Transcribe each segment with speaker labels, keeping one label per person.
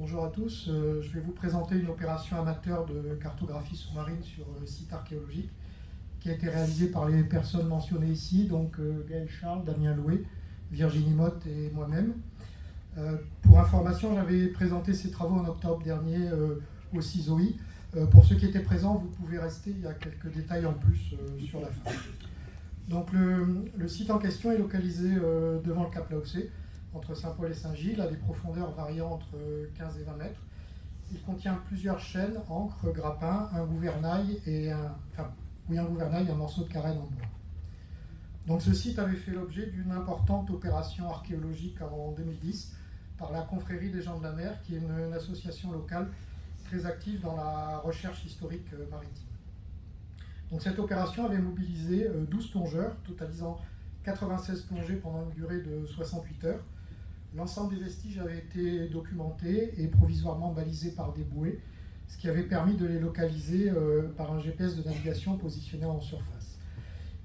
Speaker 1: Bonjour à tous, je vais vous présenter une opération amateur de cartographie sous-marine sur site archéologique qui a été réalisée par les personnes mentionnées ici, donc Gaël Charles, Damien Loué, Virginie Motte et moi-même. Pour information, j'avais présenté ces travaux en octobre dernier au CISOI. Pour ceux qui étaient présents, vous pouvez rester, il y a quelques détails en plus sur la fin. Donc le site en question est localisé devant le Cap Laossé, entre Saint-Paul et Saint-Gilles, à des profondeurs variant entre 15 et 20 mètres. Il contient plusieurs chaînes, ancres, grappins, un gouvernail et un morceau de carène en bois. Donc ce site avait fait l'objet d'une importante opération archéologique en 2010 par la Confrérie des gens de la mer, qui est une association locale très active dans la recherche historique maritime. Donc cette opération avait mobilisé 12 plongeurs, totalisant 96 plongées pendant une durée de 68 heures. L'ensemble des vestiges avait été documenté et provisoirement balisé par des bouées, ce qui avait permis de les localiser par un GPS de navigation positionné en surface.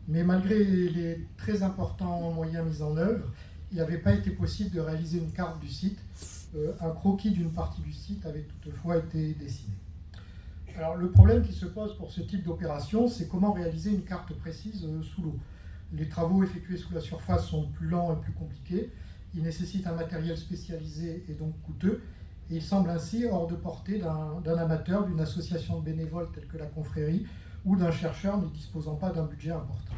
Speaker 1: Mais malgré les très importants moyens mis en œuvre, il n'avait pas été possible de réaliser une carte du site. Un croquis d'une partie du site avait toutefois été dessiné. Alors le problème qui se pose pour ce type d'opération, c'est comment réaliser une carte précise sous l'eau. Les travaux effectués sous la surface sont plus lents et plus compliqués. Ils nécessitent un matériel spécialisé et donc coûteux. Et il semble ainsi hors de portée d'un amateur, d'une association de bénévoles telle que la Confrérie ou d'un chercheur ne disposant pas d'un budget important.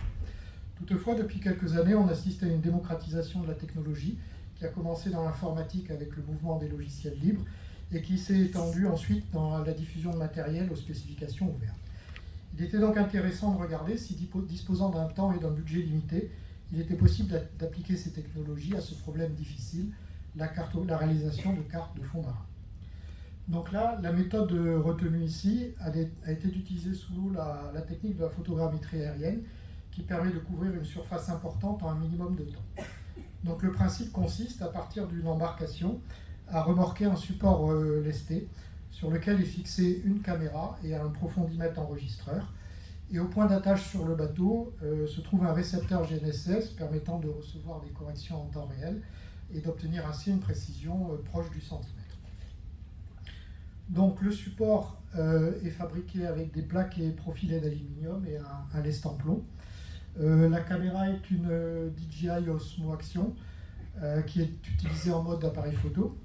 Speaker 1: Toutefois, depuis quelques années, on assiste à une démocratisation de la technologie qui a commencé dans l'informatique avec le mouvement des logiciels libres et qui s'est étendue ensuite dans la diffusion de matériel aux spécifications ouvertes. Il était donc intéressant de regarder si, disposant d'un temps et d'un budget limité, il était possible d'appliquer ces technologies à ce problème difficile, la réalisation de cartes de fond marin. Donc là, la méthode retenue ici a été d'utiliser sous l'eau la technique de la photogrammétrie aérienne qui permet de couvrir une surface importante en un minimum de temps. Donc le principe consiste, à partir d'une embarcation, à remorquer un support lesté sur lequel est fixée une caméra et un profondimètre enregistreur. Et au point d'attache sur le bateau se trouve un récepteur GNSS permettant de recevoir des corrections en temps réel et d'obtenir ainsi une précision proche du centimètre. Donc le support est fabriqué avec des plaques et profilés d'aluminium et un lest en plomb. La caméra est une DJI Osmo Action qui est utilisée en mode appareil photo.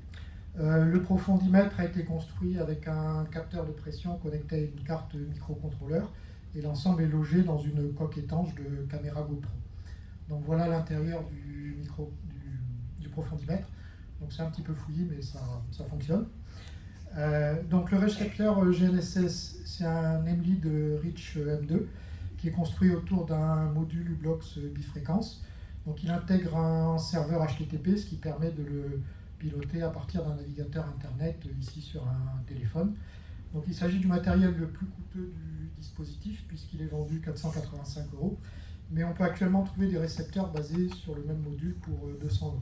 Speaker 1: Le profondimètre a été construit avec un capteur de pression connecté à une carte microcontrôleur et l'ensemble est logé dans une coque étanche de caméra GoPro. Donc voilà l'intérieur du profondimètre. Donc c'est un petit peu fouillis, mais ça fonctionne. Donc le récepteur GNSS, c'est un Nemlid Reach M2 qui est construit autour d'un module U-Blox bifréquence. Donc il intègre un serveur HTTP, ce qui permet de le piloter à partir d'un navigateur internet, ici sur un téléphone. Donc il s'agit du matériel le plus coûteux du dispositif puisqu'il est vendu 485 €. Mais on peut actuellement trouver des récepteurs basés sur le même module pour 200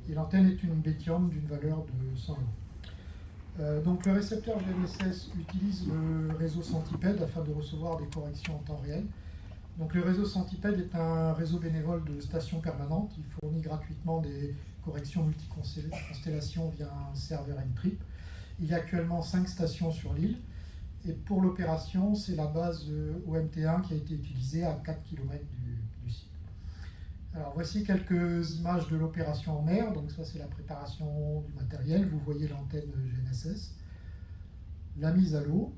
Speaker 1: €. Et l'antenne est une Bethium d'une valeur de 100 €. Donc le récepteur GNSS utilise le réseau Centipede afin de recevoir des corrections en temps réel. Donc le réseau Centipede est un réseau bénévole de stations permanentes. Il fournit gratuitement des corrections multiconstellations via un serveur N-Trip. Il y a actuellement 5 stations sur l'île. Et pour l'opération, c'est la base OMT1 qui a été utilisée à 4 km du site. Alors voici quelques images de l'opération en mer. Donc ça, c'est la préparation du matériel. Vous voyez l'antenne GNSS, la mise à l'eau,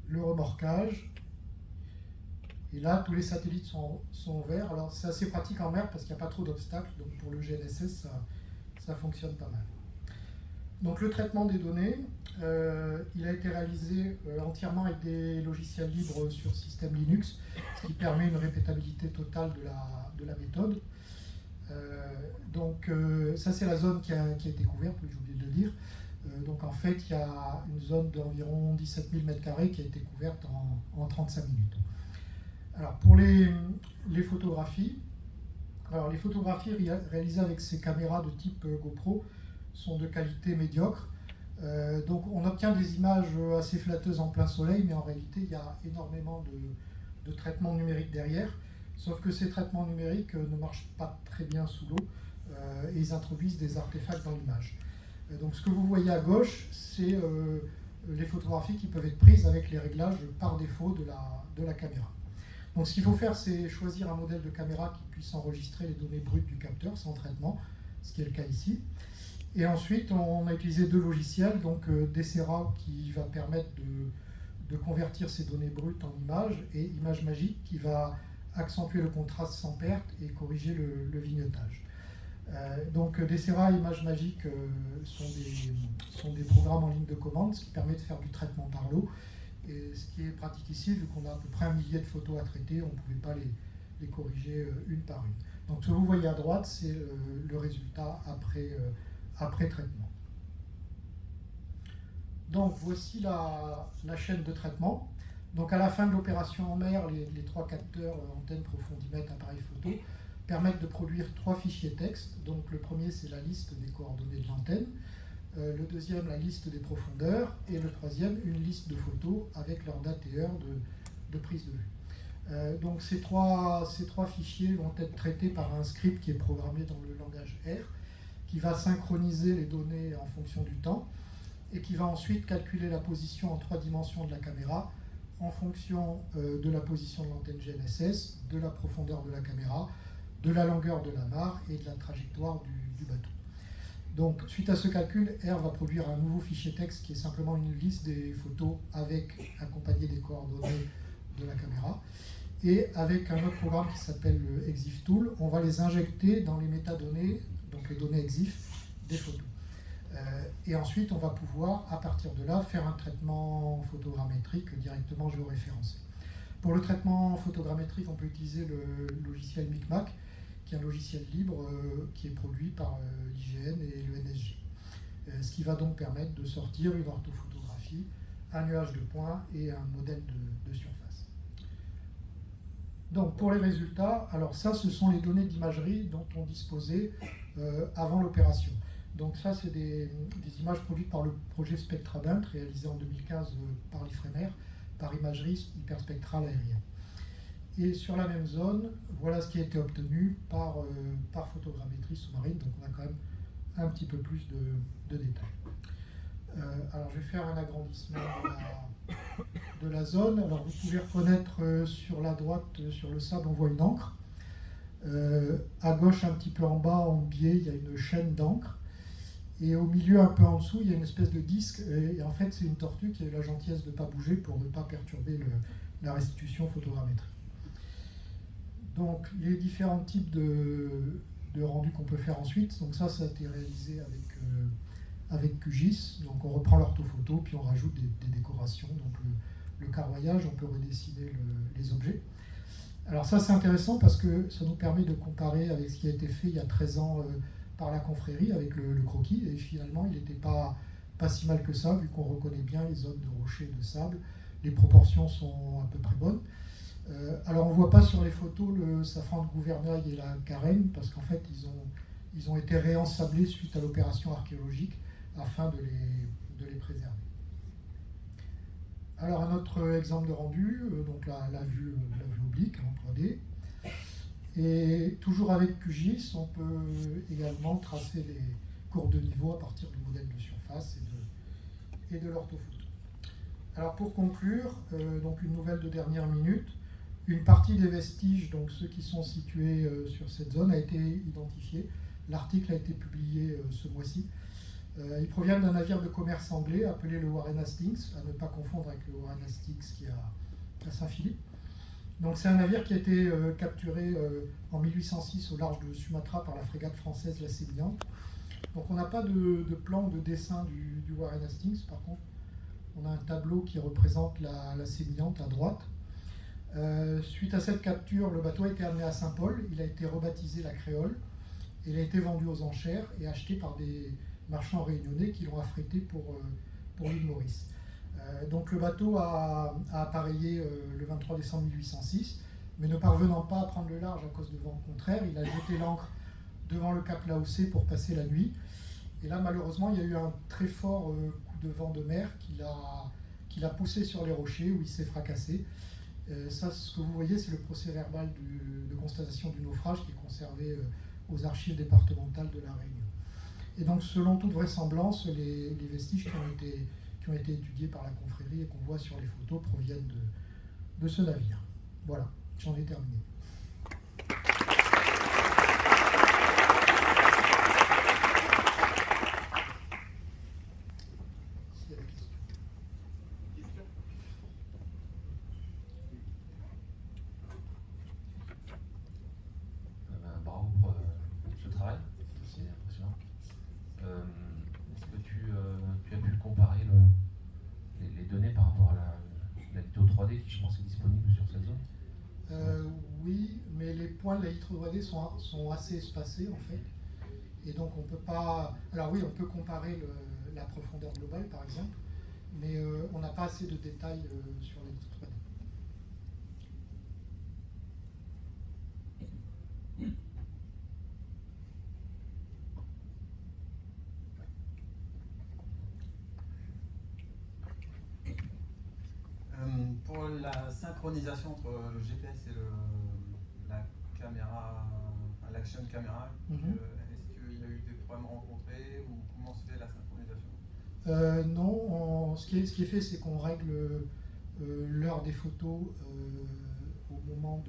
Speaker 1: le remorquage. Et là, tous les satellites sont verts. Alors c'est assez pratique en mer parce qu'il n'y a pas trop d'obstacles. Donc pour le GNSS, ça fonctionne pas mal. Donc le traitement des données, il a été réalisé entièrement avec des logiciels libres sur système Linux, ce qui permet une répétabilité totale de la méthode. Donc ça c'est la zone qui a été couverte, j'ai oublié de le dire. Donc en fait il y a une zone d'environ 17 000 m² qui a été couverte en 35 minutes. Alors pour les photographies, alors les photographies réalisées avec ces caméras de type GoPro sont de qualité médiocre. Donc on obtient des images assez flatteuses en plein soleil, mais en réalité il y a énormément de traitements numériques derrière, sauf que ces traitements numériques ne marchent pas très bien sous l'eau et ils introduisent des artefacts dans l'image. Donc ce que vous voyez à gauche, c'est les photographies qui peuvent être prises avec les réglages par défaut de la caméra. Donc ce qu'il faut faire, c'est choisir un modèle de caméra qui puisse enregistrer les données brutes du capteur sans traitement, ce qui est le cas ici. Et ensuite, on a utilisé deux logiciels, donc Desera qui va permettre de convertir ces données brutes en images, et ImageMagick qui va accentuer le contraste sans perte et corriger le vignettage. Donc Desera et ImageMagick sont des programmes en ligne de commande, ce qui permet de faire du traitement par l'eau. Et ce qui est pratique ici, vu qu'on a à peu près 1 millier de photos à traiter, on ne pouvait pas les corriger une par une. Donc ce que vous voyez à droite, c'est le résultat après traitement. Donc voici la chaîne de traitement. Donc à la fin de l'opération en mer, les 3 capteurs antenne profondimètre, appareil photo permettent de produire 3 fichiers texte. Donc le premier, c'est la liste des coordonnées de l'antenne. Le deuxième, la liste des profondeurs. Et le troisième, une liste de photos avec leur date et heure de prise de vue. Donc ces trois fichiers vont être traités par un script qui est programmé dans le langage R, qui va synchroniser les données en fonction du temps et qui va ensuite calculer la position en 3 dimensions de la caméra en fonction de la position de l'antenne GNSS, de la profondeur de la caméra, de la longueur de la mare et de la trajectoire du bateau. Donc, suite à ce calcul, R va produire un nouveau fichier texte qui est simplement une liste des photos accompagnées des coordonnées de la caméra. Et avec un autre programme qui s'appelle le EXIF Tool, on va les injecter dans les métadonnées, donc les données EXIF des photos. Et ensuite, on va pouvoir, à partir de là, faire un traitement photogrammétrique directement géoréférencé. Pour le traitement photogrammétrique, on peut utiliser le logiciel Micmac, qui est un logiciel libre qui est produit par l'IGN et l'ENSG. Ce qui va donc permettre de sortir une orthophotographie, un nuage de points et un modèle de surface. Donc pour les résultats, alors ça, ce sont les données d'imagerie dont on disposait avant l'opération. Donc ça, c'est des images produites par le projet SpectraBunt, réalisé en 2015 par l'IFREMER, par imagerie hyperspectrale aérienne. Et sur la même zone, voilà ce qui a été obtenu par photogrammétrie sous-marine, donc on a quand même un petit peu plus de détails. Alors je vais faire un agrandissement de la zone. Alors vous pouvez reconnaître sur la droite, sur le sable, on voit une ancre. À gauche, un petit peu en bas, en biais, il y a une chaîne d'encre. Et au milieu, un peu en dessous, il y a une espèce de disque. Et en fait, c'est une tortue qui a eu la gentillesse de ne pas bouger pour ne pas perturber la restitution photogrammétrique. Donc, les différents types de rendus qu'on peut faire ensuite. Donc ça a été réalisé avec QGIS. Donc on reprend l'orthophoto, puis on rajoute des décorations. Donc le carroyage, on peut redessiner les objets. Alors ça, c'est intéressant parce que ça nous permet de comparer avec ce qui a été fait il y a 13 ans par la confrérie avec le croquis. Et finalement, il n'était pas si mal que ça, vu qu'on reconnaît bien les zones de rochers, de sable. Les proportions sont à peu près bonnes. Alors on ne voit pas sur les photos le safran de gouvernail et la carène, parce qu'en fait, ils ont été réensablés suite à l'opération archéologique afin de les préserver. Alors un autre exemple de rendu, donc la vue oblique en 3D. Et toujours avec QGIS, on peut également tracer les courbes de niveau à partir du modèle de surface et de l'orthophoto. Alors pour conclure, donc une nouvelle de dernière minute, une partie des vestiges, donc ceux qui sont situés sur cette zone, a été identifiée. L'article a été publié ce mois-ci. Ils proviennent d'un navire de commerce anglais appelé le Warren Hastings, à ne pas confondre avec le Warren Hastings qui est à Saint-Philippe. Donc c'est un navire qui a été capturé en 1806 au large de Sumatra par la frégate française la Sémillante. Donc on n'a pas de plan ou de dessin du Warren Hastings, par contre on a un tableau qui représente la Sémillante à droite. Suite à cette capture, le bateau a été amené à Saint-Paul, il a été rebaptisé la Créole, et il a été vendu aux enchères et acheté par des marchands réunionnais qui l'ont affrété pour l'île Maurice. Donc le bateau a appareillé le 23 décembre 1806, mais ne parvenant pas à prendre le large à cause de vent contraire, il a jeté l'ancre devant le cap Laossé pour passer la nuit. Et là, malheureusement, il y a eu un très fort coup de vent de mer qui l'a poussé sur les rochers où il s'est fracassé. Ça, ce que vous voyez, c'est le procès-verbal de constatation du naufrage qui est conservé aux archives départementales de La Réunion. Et donc, selon toute vraisemblance, les vestiges qui ont été étudiés par la confrérie et qu'on voit sur les photos proviennent de ce navire. Voilà, j'en ai terminé.
Speaker 2: Bravo pour ce travail, c'est impressionnant. Est-ce que tu as pu comparer les données par rapport à la litho 3D qui, je pense, est disponible sur cette zone?
Speaker 1: Oui, mais les points de la litho 3D sont assez espacés en fait. Et donc on peut pas. Alors oui, on peut comparer la profondeur globale par exemple, mais on n'a pas assez de détails sur la litho 3D.
Speaker 3: Pour la synchronisation entre le GPS et la caméra, l'action caméra, est-ce qu'il y a eu des problèmes rencontrés ou comment se fait la synchronisation?
Speaker 1: Non, ce qui est fait, c'est qu'on règle l'heure des photos au moment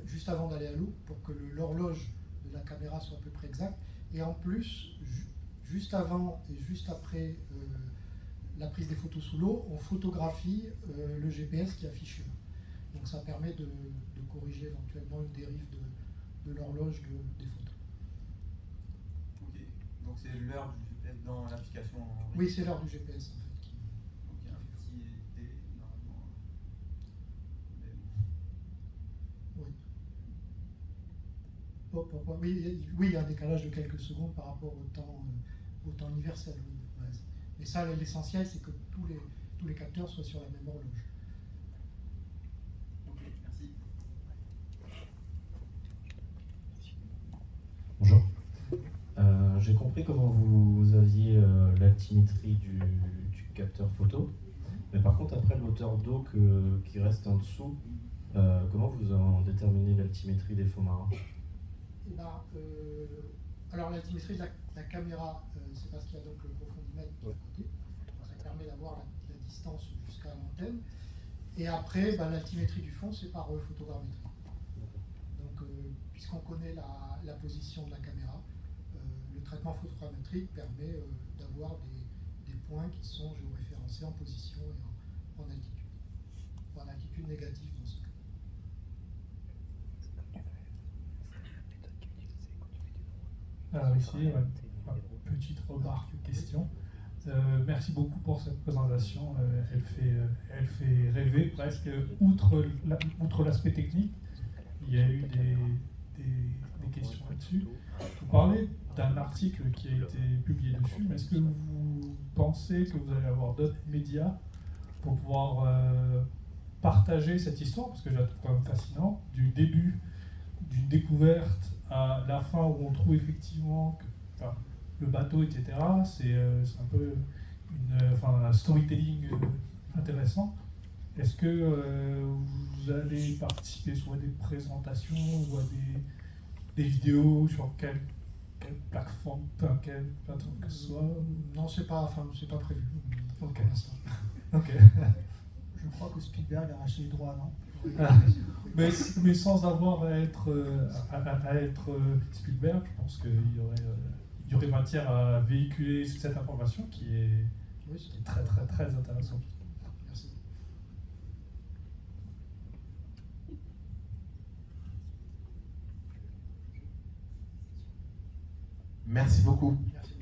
Speaker 1: juste avant d'aller à l'eau pour que l'horloge de la caméra soit à peu près exacte. Et en plus, juste avant et juste après la prise des photos sous l'eau, on photographie le GPS qui affiche l'heure. Donc ça permet de corriger éventuellement une dérive de l'horloge des photos.
Speaker 3: Ok, donc c'est l'heure du GPS dans l'application.
Speaker 1: Oui, c'est l'heure du GPS en fait.
Speaker 3: Donc il y a un petit délai normalement.
Speaker 1: Oui. Oui, il y a un décalage de quelques secondes par rapport au temps universel. Oui. Mais ça, l'essentiel, c'est que tous les capteurs soient sur la même horloge.
Speaker 3: Ok, merci.
Speaker 4: Bonjour. J'ai compris comment vous aviez l'altimétrie du capteur photo, mais par contre, après le moteur d'eau qui reste en dessous, comment vous en déterminez l'altimétrie des fonds marins?
Speaker 1: Alors l'altimétrie de la caméra, c'est parce qu'il y a donc le profondimètre de côté. Ça permet d'avoir la distance jusqu'à l'antenne. Et après, l'altimétrie du fond, c'est par photogrammétrie. Donc, puisqu'on connaît la position de la caméra, le traitement photogrammétrique permet d'avoir des points qui sont géoréférencés en position et en altitude. En altitude négative dans ce cas.
Speaker 5: Alors ici, petite remarque, question. Merci beaucoup pour cette présentation. Elle fait rêver presque. Outre l'aspect technique, il y a eu des questions là-dessus. Vous parlez d'un article qui a été publié dessus, mais est-ce que vous pensez que vous allez avoir d'autres médias pour pouvoir partager cette histoire, parce que je la trouve quand même fascinante, du début d'une découverte à la fin où on trouve effectivement que le bateau, etc. C'est un peu un storytelling intéressant. Est-ce que vous allez participer soit à des présentations ou à des vidéos sur quelle plateforme, quelle plateforme que ce soit?
Speaker 1: Non, c'est pas prévu.
Speaker 5: Ok.
Speaker 1: Pour l'instant.
Speaker 5: Ok.
Speaker 1: Je crois que Spielberg a racheté les droits, non?
Speaker 5: Mais sans avoir à être Spielberg, je pense qu'il y aurait matière à véhiculer cette information qui est très très très intéressante.
Speaker 1: Merci.
Speaker 2: Merci beaucoup.
Speaker 1: Merci.